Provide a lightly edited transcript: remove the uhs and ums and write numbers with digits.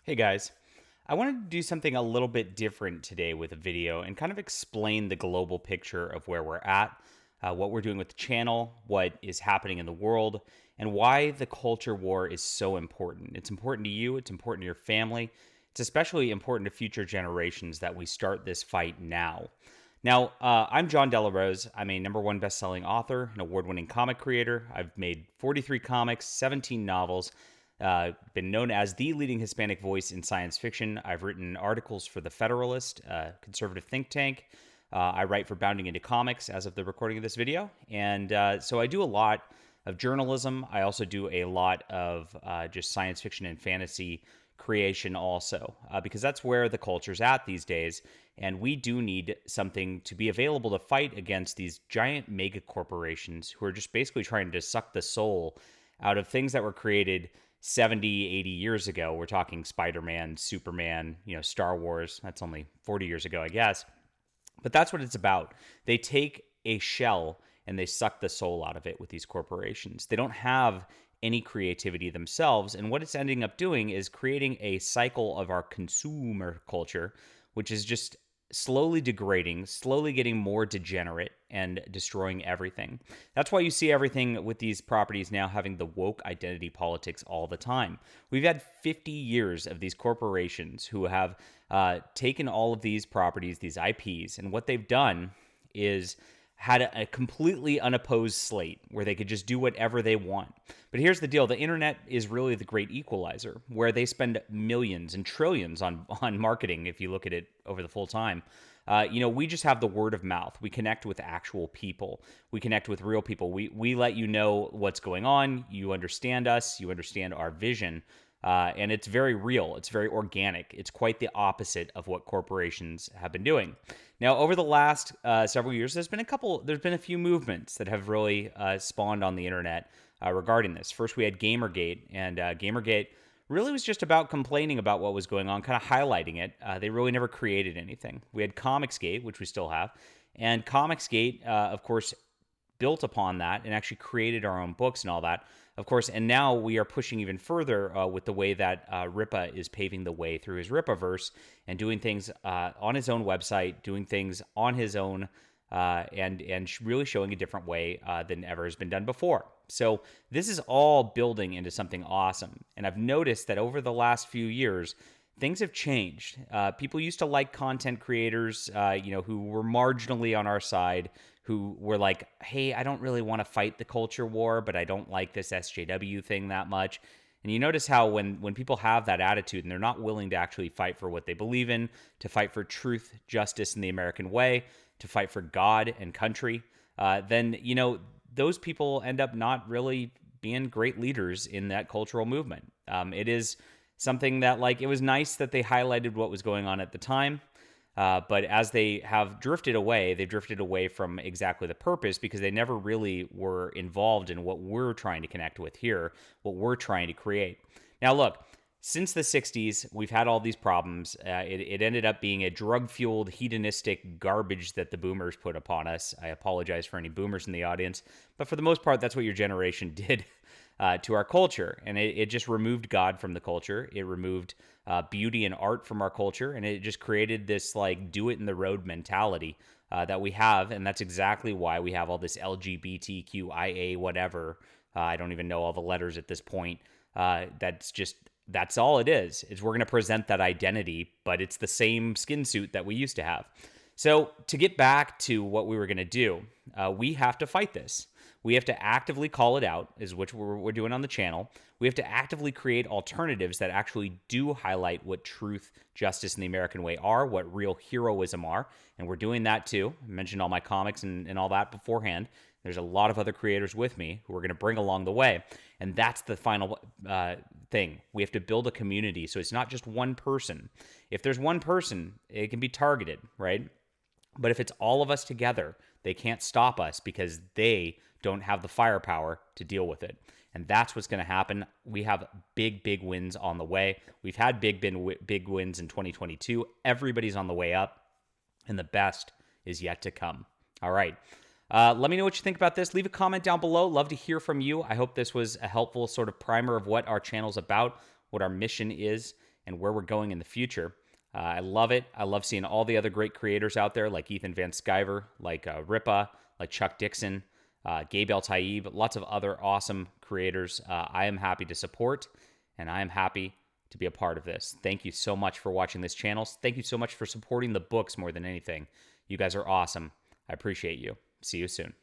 Hey guys, I wanted to do something a little bit different today with a video and kind of explain the global picture of where we're at, what we're doing with the channel, what is happening in the world, and why the culture war is so important. It's important to you, it's important to your family, it's especially important to future generations that we start this fight now. Now, I'm John Delarose. I'm a number one best-selling author, an award-winning comic creator. I've made 43 comics, 17 novels, been known as the leading Hispanic voice in science fiction. I've written articles for The Federalist, conservative think tank. I write for Bounding Into Comics as of the recording of this video. And so I do a lot of journalism. I also do a lot of just science fiction and fantasy creation also, because that's where the culture's at these days. And we do need something to be available to fight against these giant mega corporations who are just basically trying to suck the soul out of things that were created 70, 80 years ago. We're talking Spider-Man, Superman, Star Wars. That's only 40 years ago, I guess. But that's what it's about. They take a shell and they suck the soul out of it with these corporations. They don't have any creativity themselves. And what it's ending up doing is creating a cycle of our consumer culture, which is just slowly degrading, slowly getting more degenerate and destroying everything. That's why you see everything with these properties now having the woke identity politics all the time. We've had 50 years of these corporations who have taken all of these properties, these IPs, and what they've done is had a completely unopposed slate where they could just do whatever they want. But here's the deal. The internet is really the great equalizer, where they spend millions and trillions on marketing, if you look at it over the full time. We just have the word of mouth. We connect with actual people. We connect with real people. We let you know what's going on. You understand us. You understand our vision. And it's very real. It's very organic. It's quite the opposite of what corporations have been doing. Now, over the last several years, there's been a few movements that have really spawned on the internet regarding this. First, we had Gamergate, and Gamergate really was just about complaining about what was going on, kind of highlighting it. They really never created anything. We had Comicsgate, which we still have, and Comicsgate, of course, built upon that and actually created our own books and all that, of course. And now we are pushing even further with the way that Rippa is paving the way through his Rippaverse and doing things on his own website, doing things on his own, and really showing a different way than ever has been done before. So this is all building into something awesome. And I've noticed that over the last few years, things have changed. People used to like content creators, who were marginally on our side, who were like, hey, I don't really want to fight the culture war, but I don't like this SJW thing that much. And you notice how when people have that attitude and they're not willing to actually fight for what they believe in, to fight for truth, justice, and the American way, to fight for God and country, then, those people end up not really being great leaders in that cultural movement. It is something that, it was nice that they highlighted what was going on at the time. But as they have drifted away, they've drifted away from exactly the purpose, because they never really were involved in what we're trying to connect with here, what we're trying to create. Now, look, since the 60s, we've had all these problems. It ended up being a drug-fueled, hedonistic garbage that the boomers put upon us. I apologize for any boomers in the audience, but for the most part, that's what your generation did to our culture. And it just removed God from the culture. It removed beauty and art from our culture. And it just created this do it in the road mentality that we have. And that's exactly why we have all this LGBTQIA whatever. I don't even know all the letters at this point. That's all it is we're going to present that identity, but it's the same skin suit that we used to have. So to get back to what we were going to do, we have to fight this. We have to actively call it out, is what we're doing on the channel. We have to actively create alternatives that actually do highlight what truth, justice, and the American way are, what real heroism are. And we're doing that too. I mentioned all my comics and all that beforehand. There's a lot of other creators with me who are going to bring along the way. And that's the final thing. We have to build a community. So it's not just one person. If there's one person, it can be targeted, right? But if it's all of us together, they can't stop us because they don't have the firepower to deal with it. And that's what's going to happen. We have big, big wins on the way. We've had big wins in 2022. Everybody's on the way up, and the best is yet to come. All right. Let me know what you think about this. Leave a comment down below. Love to hear from you. I hope this was a helpful sort of primer of what our channel's about, what our mission is. and where we're going in the future. I love it. I love seeing all the other great creators out there like Ethan Van Sciver, like Rippa, like Chuck Dixon, Gabe El Taib, lots of other awesome creators. I am happy to support, and I am happy to be a part of this. Thank you so much for watching this channel. Thank you so much for supporting the books more than anything. You guys are awesome. I appreciate you. See you soon.